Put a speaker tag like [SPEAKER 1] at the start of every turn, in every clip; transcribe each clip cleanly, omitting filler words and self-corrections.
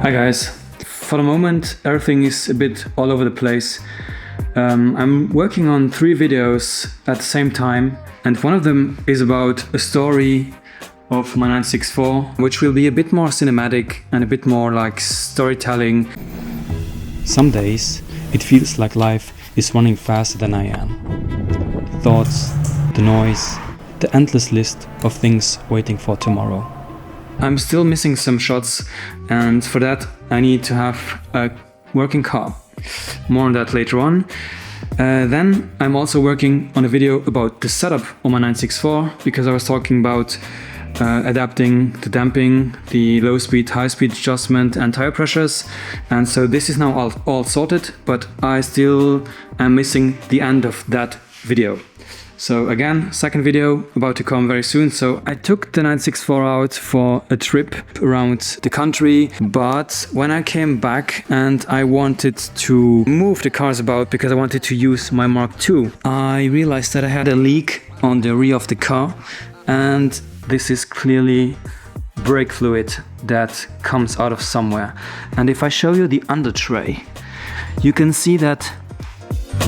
[SPEAKER 1] Hi guys. For the moment everything is a bit all over the place. I'm working on 3 videos at the same time, and one of them is about a story of my 964, which will be a bit more cinematic and a bit more like storytelling. Some days it feels like life is running faster than I am. Thoughts, the noise, the endless list of things waiting for tomorrow. I'm still missing some shots, and for that I need to have a working car. More on that later on. Then I'm also working on a video about the setup on my 964, because I was talking about adapting the damping, the low speed, high speed adjustment and tire pressures. And so this is now all sorted, but I still am missing the end of that video. So again, second video about to come very soon. So I took the 964 out for a trip around the country, but when I came back and I wanted to move the cars about because I wanted to use my Mark II, I realized that I had a leak on the rear of the car, and this is clearly brake fluid that comes out of somewhere. And if I show you the under tray, you can see that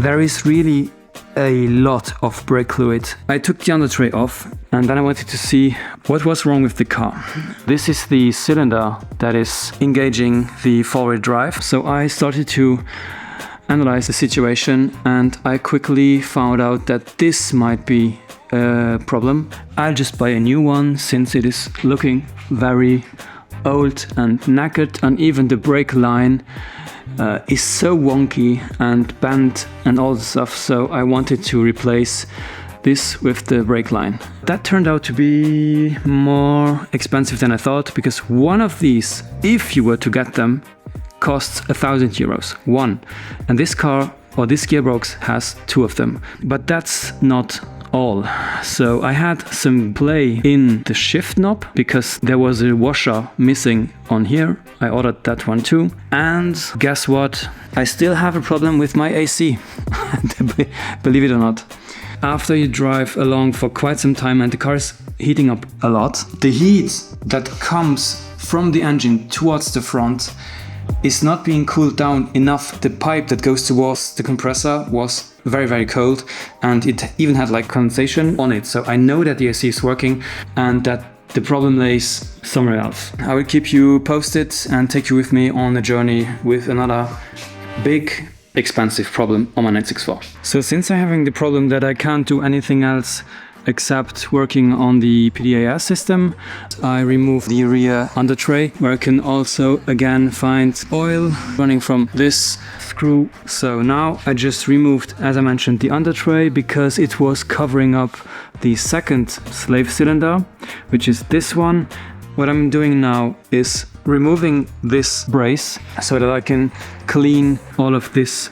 [SPEAKER 1] there is really a lot of brake fluid. I took the under tray off and then I wanted to see what was wrong with the car. This is the cylinder that is engaging the forward drive. So I started to analyze the situation, and I quickly found out that this might be a problem. I'll just buy a new one since it is looking very old and knackered, and even the brake line is so wonky and bent and all the stuff, so I wanted to replace this with the brake line. That turned out to be more expensive than I thought, because one of these, if you were to get them, costs 1,000 euros. One. And this car, or this gearbox, has 2 of them. But that's not all. So I had some play in the shift knob because there was a washer missing on here. I ordered that one too. And guess what? I still have a problem with my AC. Believe it or not. After you drive along for quite some time and the car is heating up a lot, the heat that comes from the engine towards the front is not being cooled down enough. The pipe that goes towards the compressor was very, very cold, and it even had like condensation on it. So I know that the AC is working and that the problem lays somewhere else. I will keep you posted and take you with me on a journey with another big, expensive problem on my 964. So since I'm having the problem that I can't do anything else except working on the PDAS system, I removed the rear under tray, where I can also again find oil running from this screw. So now I just removed, as I mentioned, the under tray because it was covering up the second slave cylinder, which is this one. What I'm doing now is removing this brace so that I can clean all of this.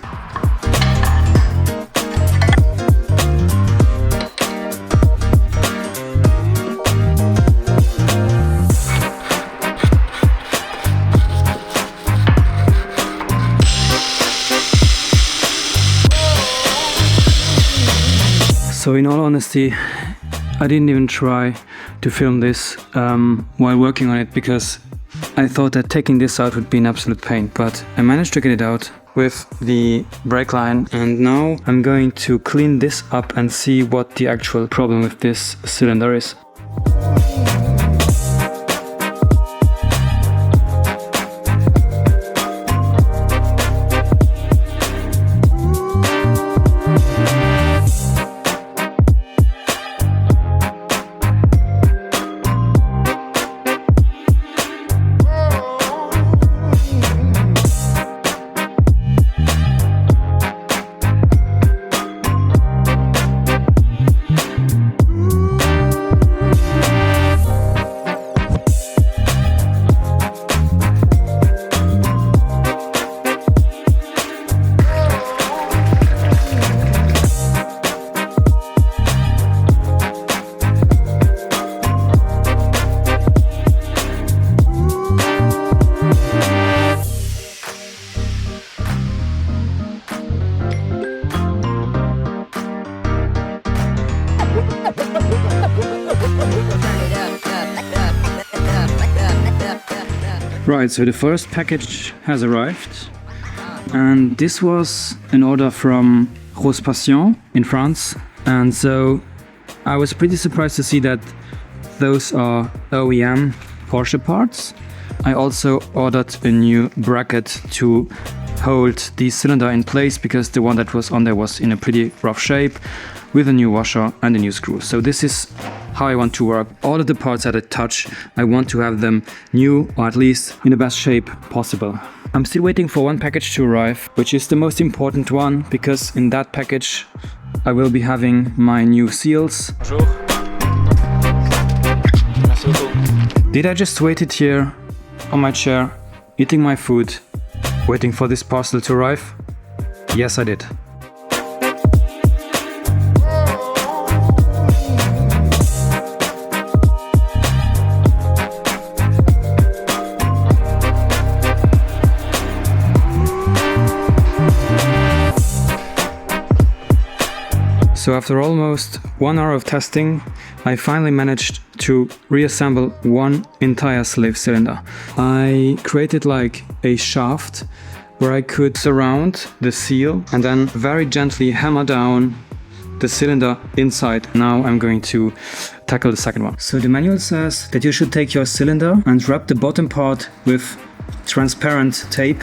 [SPEAKER 1] So in all honesty, I didn't even try to film this while working on it, because I thought that taking this out would be an absolute pain, but I managed to get it out with the brake line, and now I'm going to clean this up and see what the actual problem with this cylinder is. Right, so the first package has arrived, and this was an order from Rose Passion in France, and so I was pretty surprised to see that those are OEM Porsche parts. I also ordered a new bracket to hold the cylinder in place because the one that was on there was in a pretty rough shape with a new washer and a new screw. So this is how I want to work. All of the parts that I touch, I want to have them new, or at least in the best shape possible. I'm still waiting for one package to arrive, which is the most important one, because in that package I will be having my new seals. Bonjour. Merci beaucoup. Did I just wait it here on my chair, eating my food, waiting for this parcel to arrive? Yes, I did. So after almost 1 hour of testing, I finally managed to reassemble one entire slave cylinder. I created like a shaft where I could surround the seal and then very gently hammer down the cylinder inside. Now I'm going to tackle the second one. So the manual says that you should take your cylinder and wrap the bottom part with transparent tape.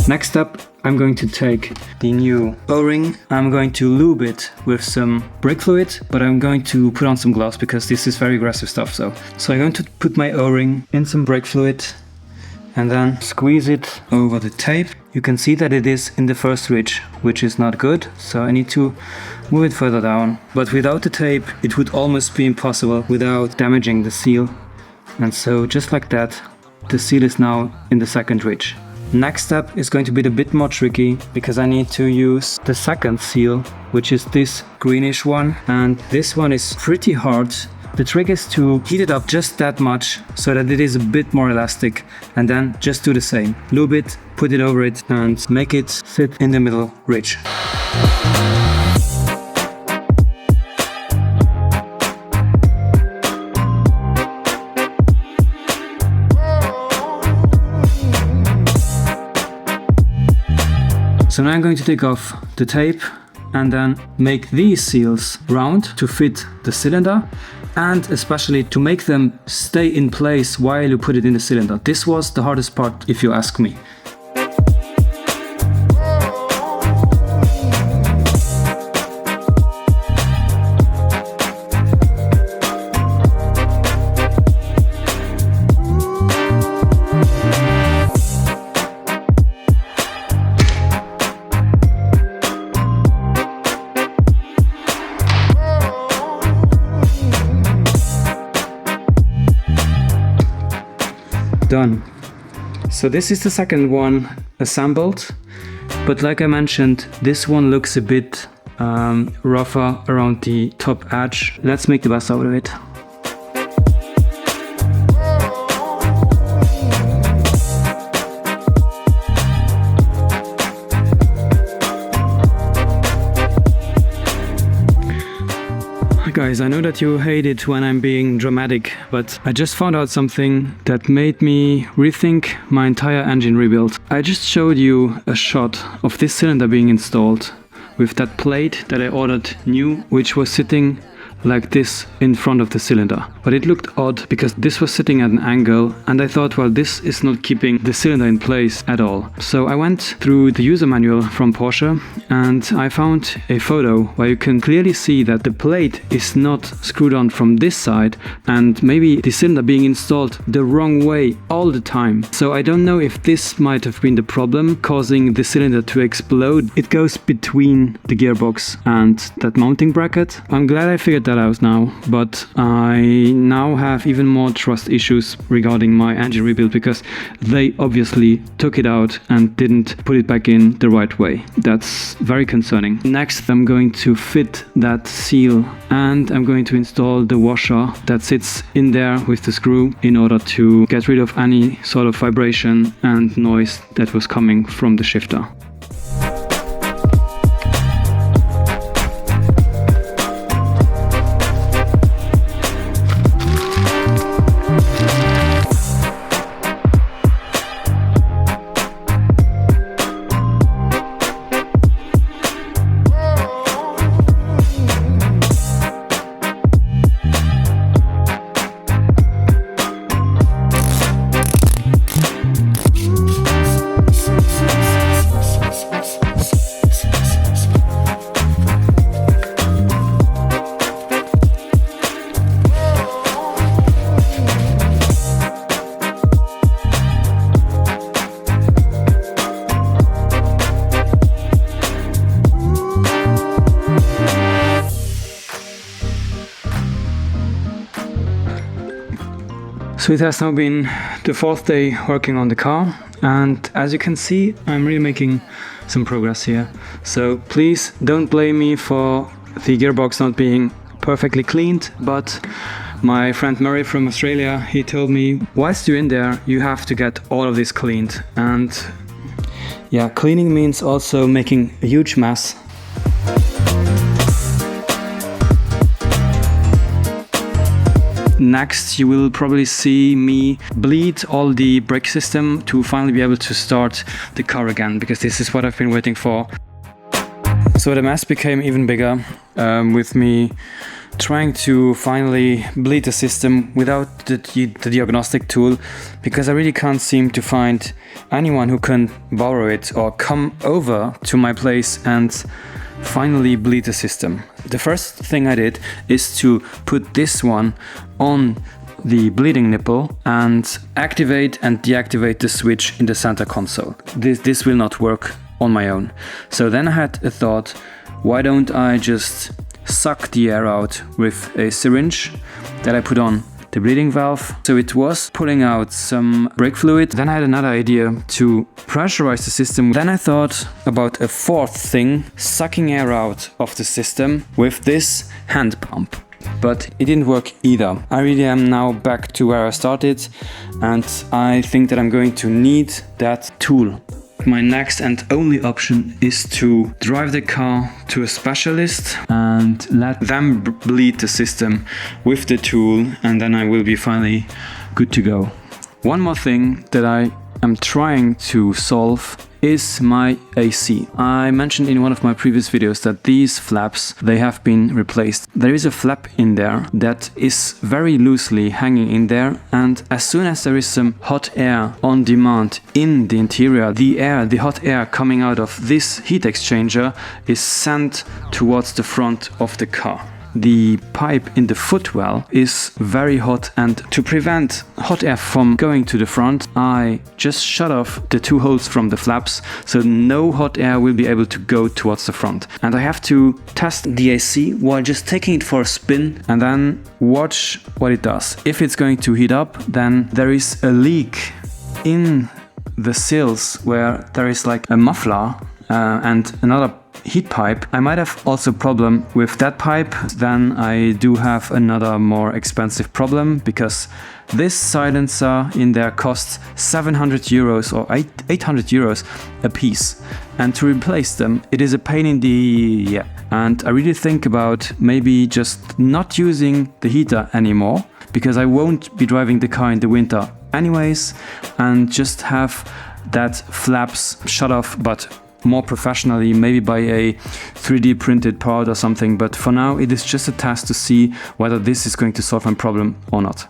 [SPEAKER 1] Next up, I'm going to take the new O-ring. I'm going to lube it with some brake fluid, but I'm going to put on some gloves because this is very aggressive stuff. So I'm going to put my O-ring in some brake fluid and then squeeze it over the tape. You can see that it is in the first ridge, which is not good. So I need to move it further down. But without the tape, it would almost be impossible without damaging the seal. And so just like that, the seal is now in the second ridge. Next step is going to be a bit more tricky because I need to use the second seal, which is this greenish one, and this one is pretty hard. The trick is to heat it up just that much so that it is a bit more elastic, and then just do the same. Lube it, put it over it, and make it sit in the middle ridge. So now I'm going to take off the tape and then make these seals round to fit the cylinder, and especially to make them stay in place while you put it in the cylinder. This was the hardest part, if you ask me. Done. So this is the second one assembled, but like I mentioned, this one looks a bit rougher around the top edge. Let's make the best out of it. Guys, I know that you hate it when I'm being dramatic, but I just found out something that made me rethink my entire engine rebuild. I just showed you a shot of this cylinder being installed with that plate that I ordered new, which was sitting like this in front of the cylinder. But it looked odd because this was sitting at an angle, and I thought, well, this is not keeping the cylinder in place at all. So I went through the user manual from Porsche and I found a photo where you can clearly see that the plate is not screwed on from this side, and maybe the cylinder being installed the wrong way all the time. So I don't know if this might have been the problem causing the cylinder to explode. It goes between the gearbox and that mounting bracket. I'm glad I figured that out now, but I now have even more trust issues regarding my engine rebuild because they obviously took it out and didn't put it back in the right way. That's very concerning. Next, I'm going to fit that seal and I'm going to install the washer that sits in there with the screw in order to get rid of any sort of vibration and noise that was coming from the shifter. So it has now been the 4th day working on the car, and as you can see, I'm really making some progress here. So please don't blame me for the gearbox not being perfectly cleaned, but my friend Murray from Australia, he told me, whilst you're in there, you have to get all of this cleaned. And yeah, cleaning means also making a huge mess. Next, you will probably see me bleed all the brake system to finally be able to start the car again, because this is what I've been waiting for. So the mess became even bigger with me trying to finally bleed the system without the diagnostic tool, because I really can't seem to find anyone who can borrow it or come over to my place and finally bleed the system. The first thing I did is to put this one on the bleeding nipple and activate and deactivate the switch in the center console. This will not work on my own. So then I had a thought, why don't I just suck the air out with a syringe that I put on the bleeding valve. So it was pulling out some brake fluid. Then I had another idea to pressurize the system. Then I thought about a 4th thing, sucking air out of the system with this hand pump. But it didn't work either. I really am now back to where I started, and I think that I'm going to need that tool. My next and only option is to drive the car to a specialist and let them bleed the system with the tool, and then I will be finally good to go. One more thing that I am trying to solve is my AC. I mentioned in one of my previous videos that these flaps, they have been replaced. There is a flap in there that is very loosely hanging in there, and as soon as there is some hot air on demand in the interior, the hot air coming out of this heat exchanger is sent towards the front of the car. The pipe in the footwell is very hot, and to prevent hot air from going to the front, I just shut off the 2 holes from the flaps, so no hot air will be able to go towards the front. And I have to test the AC while just taking it for a spin and then watch what it does. If it's going to heat up, then there is a leak in the sills where there is like a muffler and another heat pipe. I might have also problem with that pipe. Then I do have another more expensive problem, because this silencer in there costs 700 euros or 800 euros a piece, and to replace them it is a pain in the and I really think about maybe just not using the heater anymore, because I won't be driving the car in the winter anyways, and just have that flaps shut off, but more professionally, maybe by a 3D printed part or something. But for now it is just a test to see whether this is going to solve my problem or not.